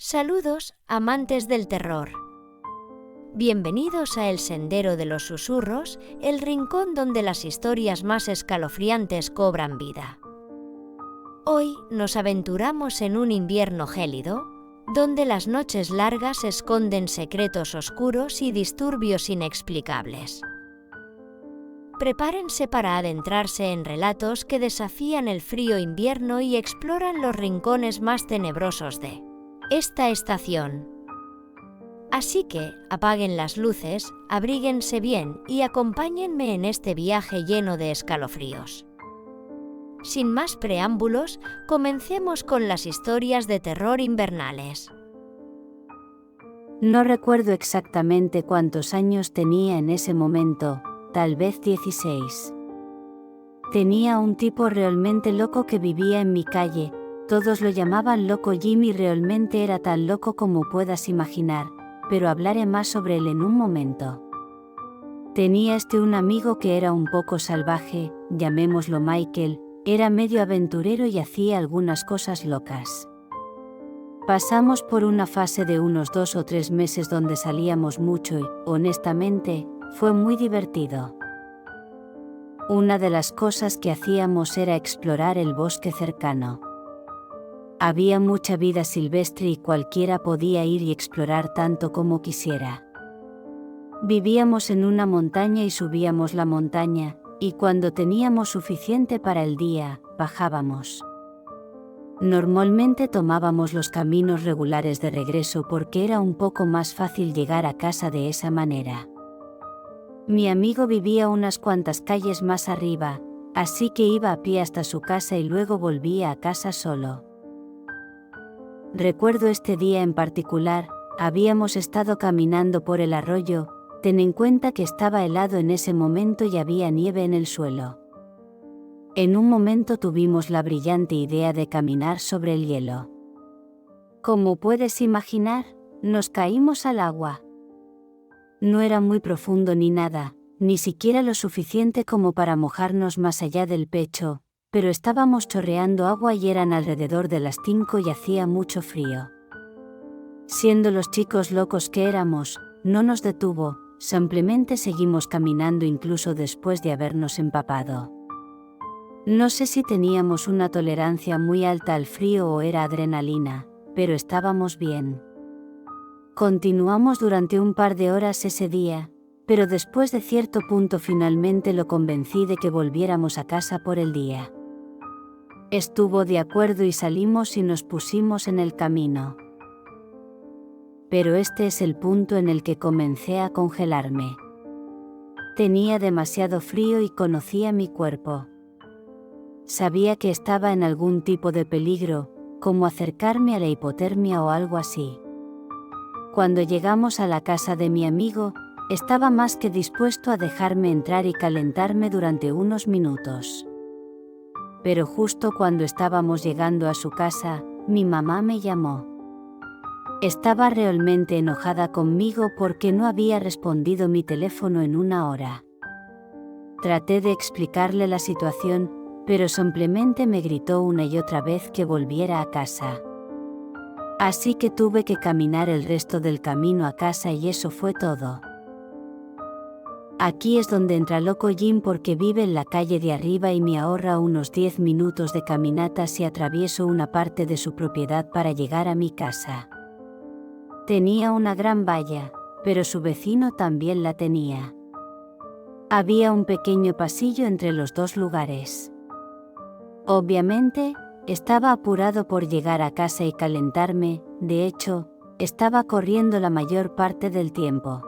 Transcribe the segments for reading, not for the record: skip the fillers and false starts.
Saludos, amantes del terror. Bienvenidos a El Sendero de los Susurros, el rincón donde las historias más escalofriantes cobran vida. Hoy nos aventuramos en un invierno gélido, donde las noches largas esconden secretos oscuros y disturbios inexplicables. Prepárense para adentrarse en relatos que desafían el frío invierno y exploran los rincones más tenebrosos de esta estación. Así que apaguen las luces, abríguense bien y acompáñenme en este viaje lleno de escalofríos. Sin más preámbulos, comencemos con las historias de terror invernales. No recuerdo exactamente cuántos años tenía en ese momento, tal vez 16. Tenía un tipo realmente loco que vivía en mi calle, todos lo llamaban Loco Jim y realmente era tan loco como puedas imaginar, pero hablaré más sobre él en un momento. Tenía un amigo que era un poco salvaje, llamémoslo Michael, era medio aventurero y hacía algunas cosas locas. Pasamos por una fase de unos 2 o 3 meses donde salíamos mucho y, honestamente, fue muy divertido. Una de las cosas que hacíamos era explorar el bosque cercano. Había mucha vida silvestre y cualquiera podía ir y explorar tanto como quisiera. Vivíamos en una montaña y subíamos la montaña, y cuando teníamos suficiente para el día, bajábamos. Normalmente tomábamos los caminos regulares de regreso porque era un poco más fácil llegar a casa de esa manera. Mi amigo vivía unas cuantas calles más arriba, así que iba a pie hasta su casa y luego volvía a casa solo. Recuerdo este día en particular, habíamos estado caminando por el arroyo, ten en cuenta que estaba helado en ese momento y había nieve en el suelo. En un momento tuvimos la brillante idea de caminar sobre el hielo. Como puedes imaginar, nos caímos al agua. No era muy profundo ni nada, ni siquiera lo suficiente como para mojarnos más allá del pecho, pero estábamos chorreando agua y eran alrededor de las 5 y hacía mucho frío. Siendo los chicos locos que éramos, no nos detuvo, simplemente seguimos caminando incluso después de habernos empapado. No sé si teníamos una tolerancia muy alta al frío o era adrenalina, pero estábamos bien. Continuamos durante un par de horas ese día, pero después de cierto punto finalmente lo convencí de que volviéramos a casa por el día. Estuvo de acuerdo y salimos y nos pusimos en el camino. Pero este es el punto en el que comencé a congelarme. Tenía demasiado frío y conocía mi cuerpo. Sabía que estaba en algún tipo de peligro, como acercarme a la hipotermia o algo así. Cuando llegamos a la casa de mi amigo, estaba más que dispuesto a dejarme entrar y calentarme durante unos minutos. Pero justo cuando estábamos llegando a su casa, mi mamá me llamó. Estaba realmente enojada conmigo porque no había respondido mi teléfono en una hora. Traté de explicarle la situación, pero simplemente me gritó una y otra vez que volviera a casa. Así que tuve que caminar el resto del camino a casa y eso fue todo. Aquí es donde entra Loco Jim porque vive en la calle de arriba y me ahorra unos 10 minutos de caminata si atravieso una parte de su propiedad para llegar a mi casa. Tenía una gran valla, pero su vecino también la tenía. Había un pequeño pasillo entre los dos lugares. Obviamente, estaba apurado por llegar a casa y calentarme, de hecho, estaba corriendo la mayor parte del tiempo.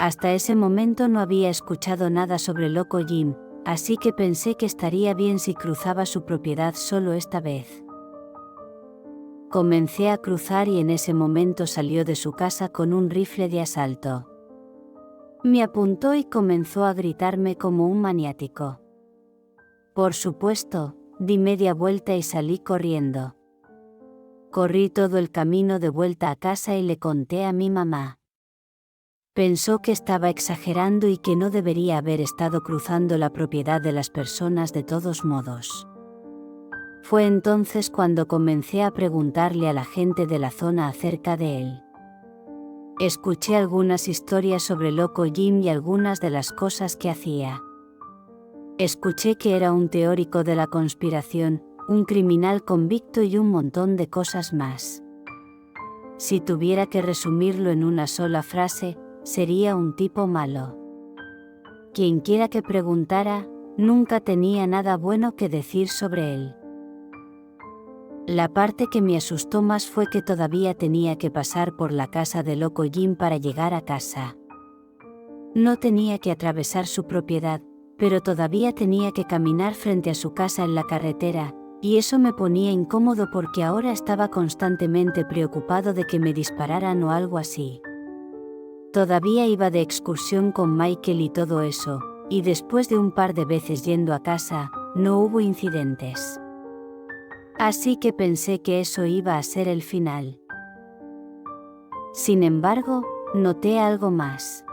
Hasta ese momento no había escuchado nada sobre Loco Jim, así que pensé que estaría bien si cruzaba su propiedad solo esta vez. Comencé a cruzar y en ese momento salió de su casa con un rifle de asalto. Me apuntó y comenzó a gritarme como un maniático. Por supuesto, di media vuelta y salí corriendo. Corrí todo el camino de vuelta a casa y le conté a mi mamá. Pensó que estaba exagerando y que no debería haber estado cruzando la propiedad de las personas de todos modos. Fue entonces cuando comencé a preguntarle a la gente de la zona acerca de él. Escuché algunas historias sobre Loco Jim y algunas de las cosas que hacía. Escuché que era un teórico de la conspiración, un criminal convicto y un montón de cosas más. Si tuviera que resumirlo en una sola frase, sería un tipo malo. Quienquiera que preguntara, nunca tenía nada bueno que decir sobre él. La parte que me asustó más fue que todavía tenía que pasar por la casa de Loco Jim para llegar a casa. No tenía que atravesar su propiedad, pero todavía tenía que caminar frente a su casa en la carretera, y eso me ponía incómodo porque ahora estaba constantemente preocupado de que me dispararan o algo así. Todavía iba de excursión con Michael y todo eso, y después de un par de veces yendo a casa, no hubo incidentes. Así que pensé que eso iba a ser el final. Sin embargo, noté algo más.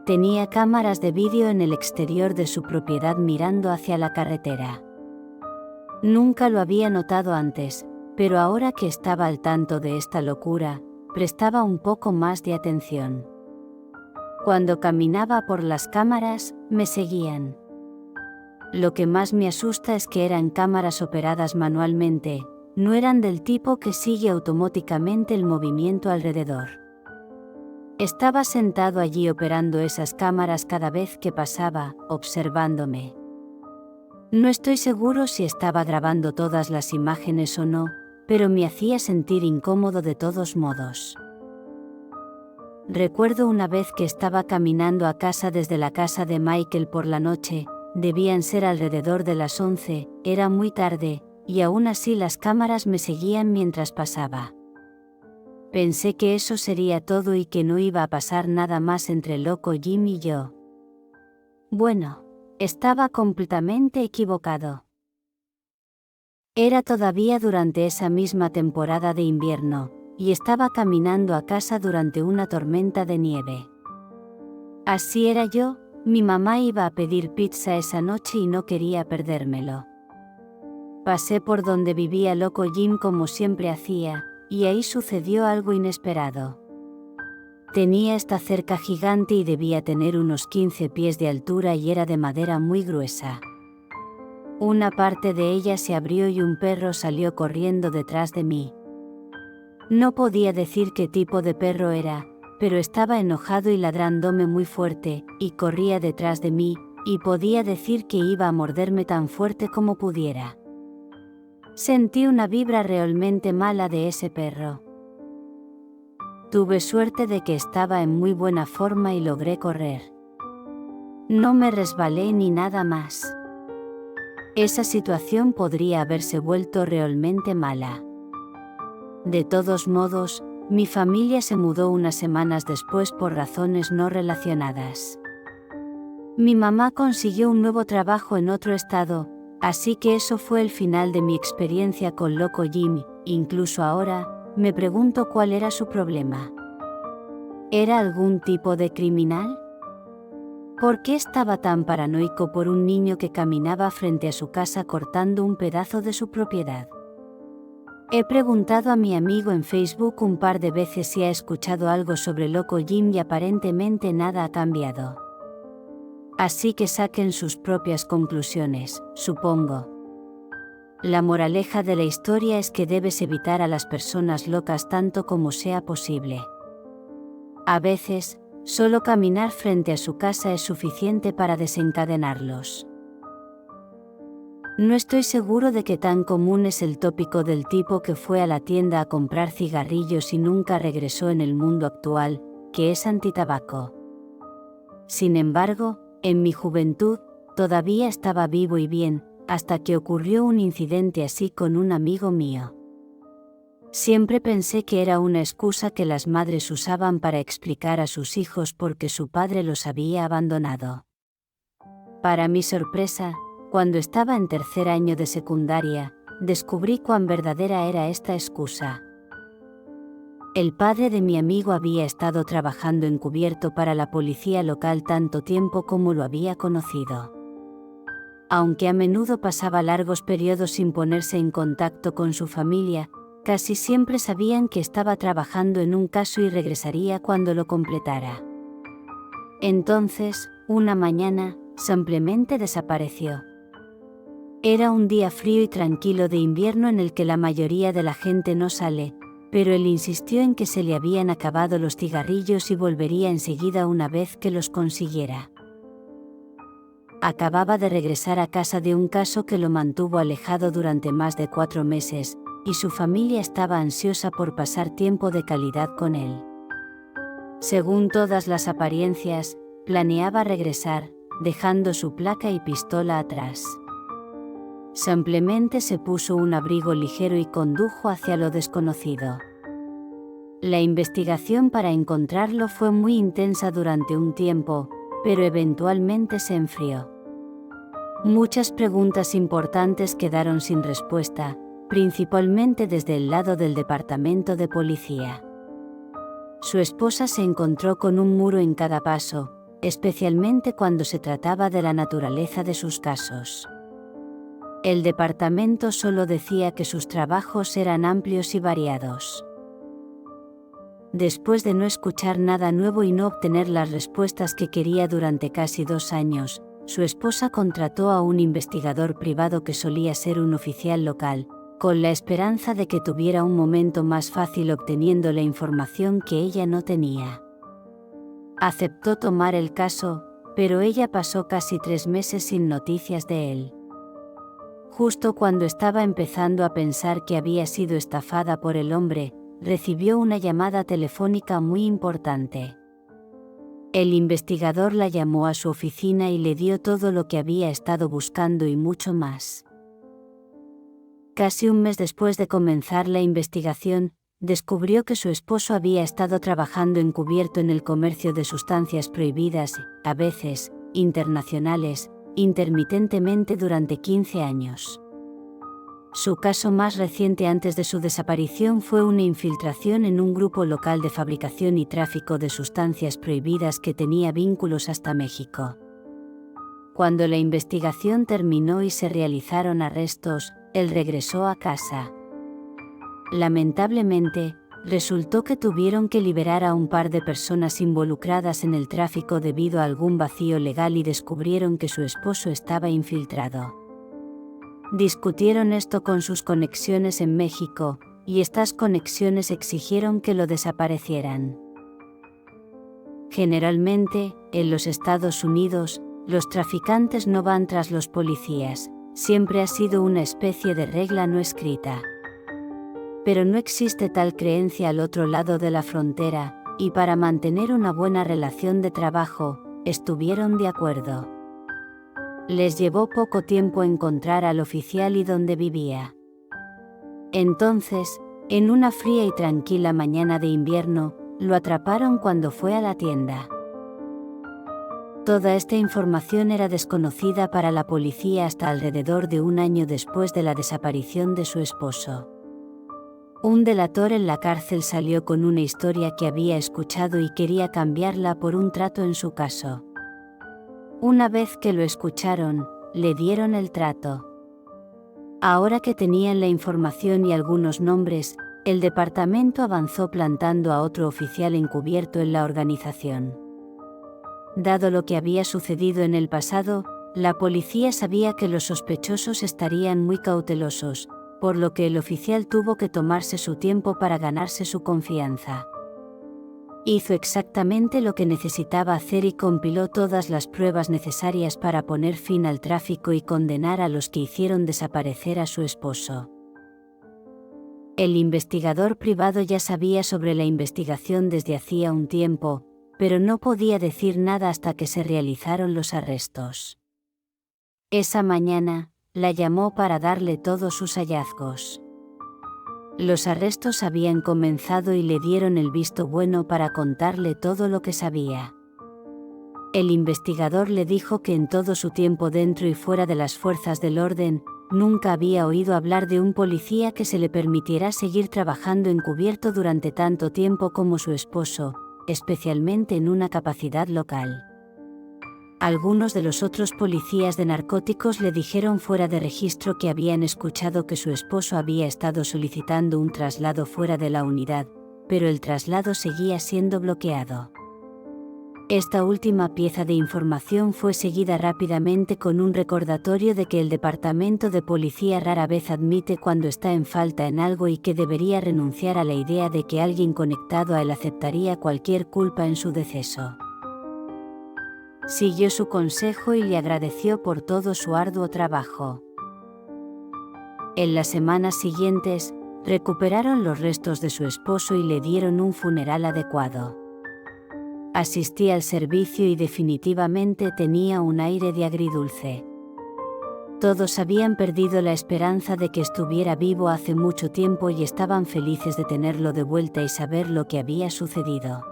Tenía cámaras de vídeo en el exterior de su propiedad mirando hacia la carretera. Nunca lo había notado antes, pero ahora que estaba al tanto de esta locura, prestaba un poco más de atención. Cuando caminaba por las cámaras, me seguían. Lo que más me asusta es que eran cámaras operadas manualmente, no eran del tipo que sigue automáticamente el movimiento alrededor. Estaba sentado allí operando esas cámaras cada vez que pasaba, observándome. No estoy seguro si estaba grabando todas las imágenes o no, pero me hacía sentir incómodo de todos modos. Recuerdo una vez que estaba caminando a casa desde la casa de Michael por la noche, debían ser alrededor de las 11, era muy tarde, y aún así las cámaras me seguían mientras pasaba. Pensé que eso sería todo y que no iba a pasar nada más entre Loco Jim y yo. Bueno, estaba completamente equivocado. Era todavía durante esa misma temporada de invierno, y estaba caminando a casa durante una tormenta de nieve. Así era yo. Mi mamá iba a pedir pizza esa noche y no quería perdérmelo. Pasé por donde vivía Loco Jim como siempre hacía, y ahí sucedió algo inesperado. Tenía esta cerca gigante y debía tener unos 15 pies de altura y era de madera muy gruesa. Una parte de ella se abrió y un perro salió corriendo detrás de mí. No podía decir qué tipo de perro era, pero estaba enojado y ladrándome muy fuerte, y corría detrás de mí, y podía decir que iba a morderme tan fuerte como pudiera. Sentí una vibra realmente mala de ese perro. Tuve suerte de que estaba en muy buena forma y logré correr. No me resbalé ni nada más. Esa situación podría haberse vuelto realmente mala. De todos modos, mi familia se mudó unas semanas después por razones no relacionadas. Mi mamá consiguió un nuevo trabajo en otro estado, así que eso fue el final de mi experiencia con Loco Jim. Incluso ahora, me pregunto cuál era su problema. ¿Era algún tipo de criminal? ¿Por qué estaba tan paranoico por un niño que caminaba frente a su casa cortando un pedazo de su propiedad? He preguntado a mi amigo en Facebook un par de veces si ha escuchado algo sobre Loco Jim y aparentemente nada ha cambiado. Así que saquen sus propias conclusiones, supongo. La moraleja de la historia es que debes evitar a las personas locas tanto como sea posible. A veces, solo caminar frente a su casa es suficiente para desencadenarlos. No estoy seguro de qué tan común es el tópico del tipo que fue a la tienda a comprar cigarrillos y nunca regresó en el mundo actual, que es antitabaco. Sin embargo, en mi juventud, todavía estaba vivo y bien, hasta que ocurrió un incidente así con un amigo mío. Siempre pensé que era una excusa que las madres usaban para explicar a sus hijos por qué su padre los había abandonado. Para mi sorpresa, cuando estaba en tercer año de secundaria, descubrí cuán verdadera era esta excusa. El padre de mi amigo había estado trabajando encubierto para la policía local tanto tiempo como lo había conocido. Aunque a menudo pasaba largos periodos sin ponerse en contacto con su familia, casi siempre sabían que estaba trabajando en un caso y regresaría cuando lo completara. Entonces, una mañana, simplemente desapareció. Era un día frío y tranquilo de invierno en el que la mayoría de la gente no sale, pero él insistió en que se le habían acabado los cigarrillos y volvería enseguida una vez que los consiguiera. Acababa de regresar a casa de un caso que lo mantuvo alejado durante más de 4 meses, y su familia estaba ansiosa por pasar tiempo de calidad con él. Según todas las apariencias, planeaba regresar, dejando su placa y pistola atrás. Simplemente se puso un abrigo ligero y condujo hacia lo desconocido. La investigación para encontrarlo fue muy intensa durante un tiempo, pero eventualmente se enfrió. Muchas preguntas importantes quedaron sin respuesta, principalmente desde el lado del departamento de policía. Su esposa se encontró con un muro en cada paso, especialmente cuando se trataba de la naturaleza de sus casos. El departamento solo decía que sus trabajos eran amplios y variados. Después de no escuchar nada nuevo y no obtener las respuestas que quería durante casi 2 años, su esposa contrató a un investigador privado que solía ser un oficial local, con la esperanza de que tuviera un momento más fácil obteniendo la información que ella no tenía. Aceptó tomar el caso, pero ella pasó casi 3 meses sin noticias de él. Justo cuando estaba empezando a pensar que había sido estafada por el hombre, recibió una llamada telefónica muy importante. El investigador la llamó a su oficina y le dio todo lo que había estado buscando y mucho más. Casi un mes después de comenzar la investigación, descubrió que su esposo había estado trabajando encubierto en el comercio de sustancias prohibidas, a veces, internacionales, intermitentemente durante 15 años. Su caso más reciente antes de su desaparición fue una infiltración en un grupo local de fabricación y tráfico de sustancias prohibidas que tenía vínculos hasta México. Cuando la investigación terminó y se realizaron arrestos, él regresó a casa. Lamentablemente, resultó que tuvieron que liberar a un par de personas involucradas en el tráfico debido a algún vacío legal y descubrieron que su esposo estaba infiltrado. Discutieron esto con sus conexiones en México, y estas conexiones exigieron que lo desaparecieran. Generalmente, en los Estados Unidos, los traficantes no van tras los policías, siempre ha sido una especie de regla no escrita. Pero no existe tal creencia al otro lado de la frontera, y para mantener una buena relación de trabajo, estuvieron de acuerdo. Les llevó poco tiempo encontrar al oficial y dónde vivía. Entonces, en una fría y tranquila mañana de invierno, lo atraparon cuando fue a la tienda. Toda esta información era desconocida para la policía hasta alrededor de 1 año después de la desaparición de su esposo. Un delator en la cárcel salió con una historia que había escuchado y quería cambiarla por un trato en su caso. Una vez que lo escucharon, le dieron el trato. Ahora que tenían la información y algunos nombres, el departamento avanzó plantando a otro oficial encubierto en la organización. Dado lo que había sucedido en el pasado, la policía sabía que los sospechosos estarían muy cautelosos, por lo que el oficial tuvo que tomarse su tiempo para ganarse su confianza. Hizo exactamente lo que necesitaba hacer y compiló todas las pruebas necesarias para poner fin al tráfico y condenar a los que hicieron desaparecer a su esposo. El investigador privado ya sabía sobre la investigación desde hacía un tiempo, pero no podía decir nada hasta que se realizaron los arrestos. Esa mañana, la llamó para darle todos sus hallazgos. Los arrestos habían comenzado y le dieron el visto bueno para contarle todo lo que sabía. El investigador le dijo que en todo su tiempo dentro y fuera de las fuerzas del orden, nunca había oído hablar de un policía que se le permitiera seguir trabajando encubierto durante tanto tiempo como su esposo, especialmente en una capacidad local. Algunos de los otros policías de narcóticos le dijeron fuera de registro que habían escuchado que su esposo había estado solicitando un traslado fuera de la unidad, pero el traslado seguía siendo bloqueado. Esta última pieza de información fue seguida rápidamente con un recordatorio de que el departamento de policía rara vez admite cuando está en falta en algo y que debería renunciar a la idea de que alguien conectado a él aceptaría cualquier culpa en su deceso. Siguió su consejo y le agradeció por todo su arduo trabajo. En las semanas siguientes, recuperaron los restos de su esposo y le dieron un funeral adecuado. Asistí al servicio y definitivamente tenía un aire de agridulce. Todos habían perdido la esperanza de que estuviera vivo hace mucho tiempo y estaban felices de tenerlo de vuelta y saber lo que había sucedido.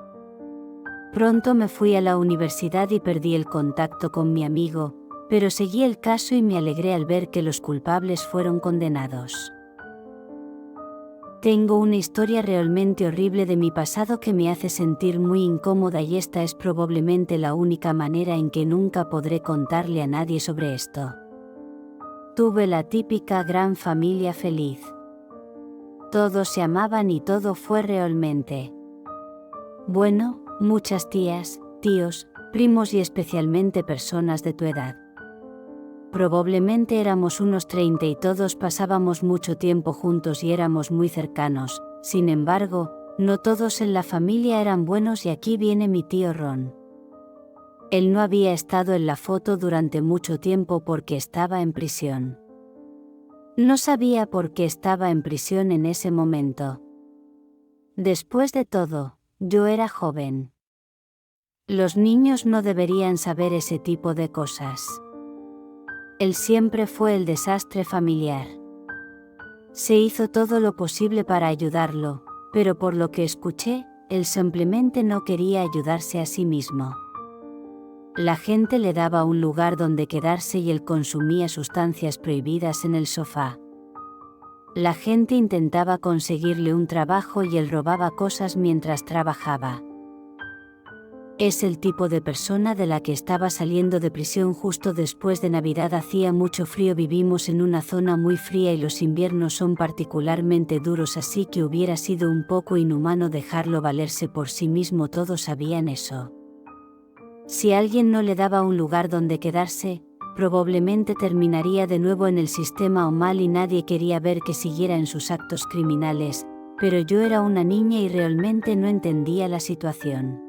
Pronto me fui a la universidad y perdí el contacto con mi amigo, pero seguí el caso y me alegré al ver que los culpables fueron condenados. Tengo una historia realmente horrible de mi pasado que me hace sentir muy incómoda y esta es probablemente la única manera en que nunca podré contarle a nadie sobre esto. Tuve la típica gran familia feliz. Todos se amaban y todo fue realmente bueno, muchas tías, tíos, primos y especialmente personas de tu edad. Probablemente éramos unos 30 y todos pasábamos mucho tiempo juntos y éramos muy cercanos. Sin embargo, no todos en la familia eran buenos y aquí viene mi tío Ron. Él no había estado en la foto durante mucho tiempo porque estaba en prisión. No sabía por qué estaba en prisión en ese momento. Después de todo, yo era joven. Los niños no deberían saber ese tipo de cosas. Él siempre fue el desastre familiar. Se hizo todo lo posible para ayudarlo, pero por lo que escuché, él simplemente no quería ayudarse a sí mismo. La gente le daba un lugar donde quedarse y él consumía sustancias prohibidas en el sofá. La gente intentaba conseguirle un trabajo y él robaba cosas mientras trabajaba. Es el tipo de persona de la que estaba saliendo de prisión justo después de Navidad. Hacía mucho frío, vivimos en una zona muy fría y los inviernos son particularmente duros, así que hubiera sido un poco inhumano dejarlo valerse por sí mismo, todos sabían eso. Si alguien no le daba un lugar donde quedarse, probablemente terminaría de nuevo en el sistema o mal y nadie quería ver que siguiera en sus actos criminales, pero yo era una niña y realmente no entendía la situación.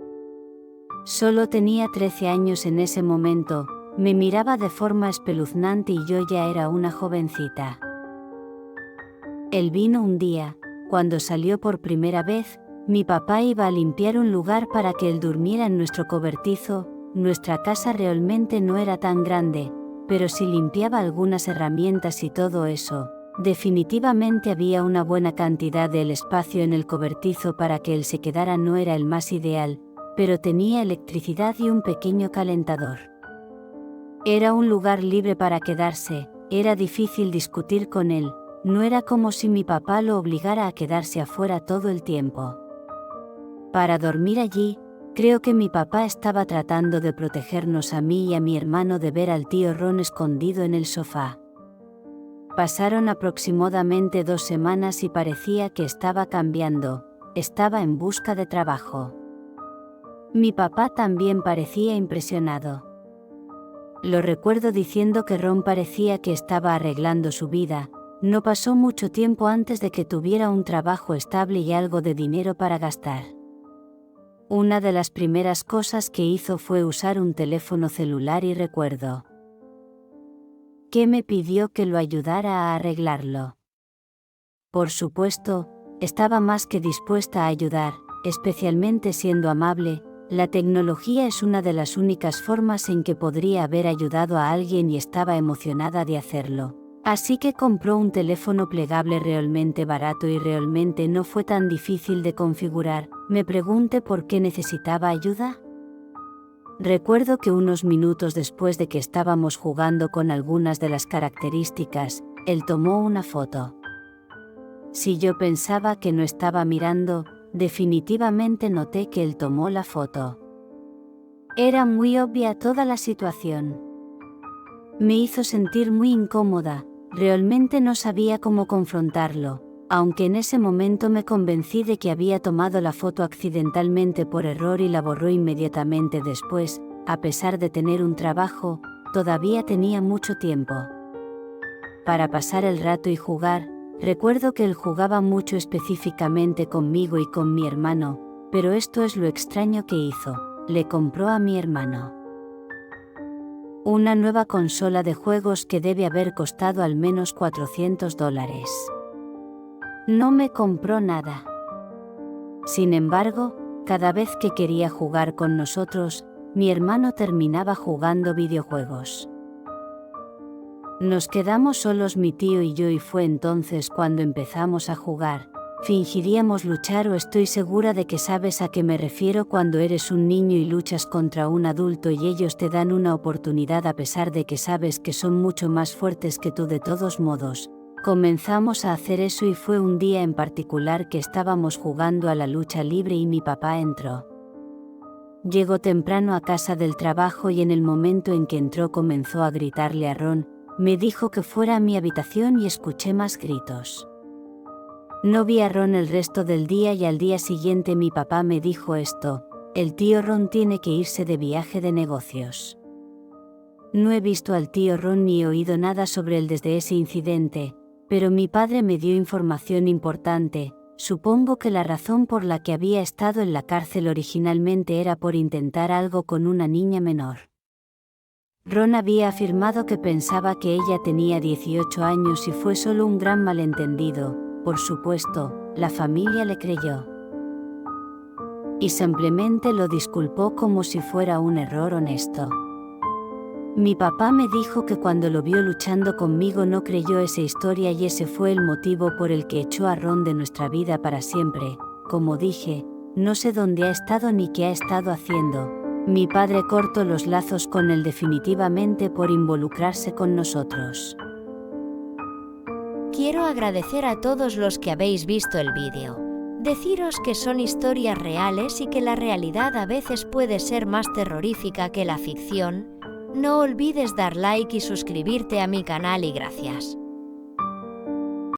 Solo tenía 13 años en ese momento, me miraba de forma espeluznante y yo ya era una jovencita. Él vino un día, cuando salió por primera vez, mi papá iba a limpiar un lugar para que él durmiera en nuestro cobertizo. Nuestra casa realmente no era tan grande, pero si limpiaba algunas herramientas y todo eso, definitivamente había una buena cantidad del espacio en el cobertizo para que él se quedara. No era el más ideal, pero tenía electricidad y un pequeño calentador. Era un lugar libre para quedarse, era difícil discutir con él, no era como si mi papá lo obligara a quedarse afuera todo el tiempo. Para dormir allí, creo que mi papá estaba tratando de protegernos a mí y a mi hermano de ver al tío Ron escondido en el sofá. Pasaron aproximadamente 2 semanas y parecía que estaba cambiando, estaba en busca de trabajo. Mi papá también parecía impresionado. Lo recuerdo diciendo que Ron parecía que estaba arreglando su vida. No pasó mucho tiempo antes de que tuviera un trabajo estable y algo de dinero para gastar. Una de las primeras cosas que hizo fue usar un teléfono celular y recuerdo que me pidió que lo ayudara a arreglarlo. Por supuesto, estaba más que dispuesta a ayudar, especialmente siendo amable. La tecnología es una de las únicas formas en que podría haber ayudado a alguien y estaba emocionada de hacerlo. Así que compró un teléfono plegable realmente barato y realmente no fue tan difícil de configurar. Me pregunté por qué necesitaba ayuda. Recuerdo que unos minutos después de que estábamos jugando con algunas de las características, él tomó una foto. Si yo pensaba que no estaba mirando, definitivamente noté que él tomó la foto. Era muy obvia toda la situación. Me hizo sentir muy incómoda, realmente no sabía cómo confrontarlo, aunque en ese momento me convencí de que había tomado la foto accidentalmente por error y la borró inmediatamente después. A pesar de tener un trabajo, todavía tenía mucho tiempo para pasar el rato y jugar. Recuerdo que él jugaba mucho específicamente conmigo y con mi hermano, pero esto es lo extraño que hizo: le compró a mi hermano una nueva consola de juegos que debe haber costado al menos $400. No me compró nada. Sin embargo, cada vez que quería jugar con nosotros, mi hermano terminaba jugando videojuegos. Nos quedamos solos mi tío y yo, y fue entonces cuando empezamos a jugar. Fingiríamos luchar, o estoy segura de que sabes a qué me refiero cuando eres un niño y luchas contra un adulto y ellos te dan una oportunidad a pesar de que sabes que son mucho más fuertes que tú. De todos modos, comenzamos a hacer eso, y fue un día en particular que estábamos jugando a la lucha libre y mi papá entró. Llegó temprano a casa del trabajo y en el momento en que entró comenzó a gritarle a Ron. Me dijo que fuera a mi habitación y escuché más gritos. No vi a Ron el resto del día y al día siguiente mi papá me dijo esto: el tío Ron tiene que irse de viaje de negocios. No he visto al tío Ron ni he oído nada sobre él desde ese incidente, pero mi padre me dio información importante. Supongo que la razón por la que había estado en la cárcel originalmente era por intentar algo con una niña menor. Ron había afirmado que pensaba que ella tenía 18 años y fue solo un gran malentendido. Por supuesto, la familia le creyó y simplemente lo disculpó como si fuera un error honesto. Mi papá me dijo que cuando lo vio luchando conmigo no creyó esa historia y ese fue el motivo por el que echó a Ron de nuestra vida para siempre. Como dije, no sé dónde ha estado ni qué ha estado haciendo. Mi padre cortó los lazos con él definitivamente por involucrarse con nosotros. Quiero agradecer a todos los que habéis visto el vídeo. Deciros que son historias reales y que la realidad a veces puede ser más terrorífica que la ficción. No olvides dar like y suscribirte a mi canal y gracias.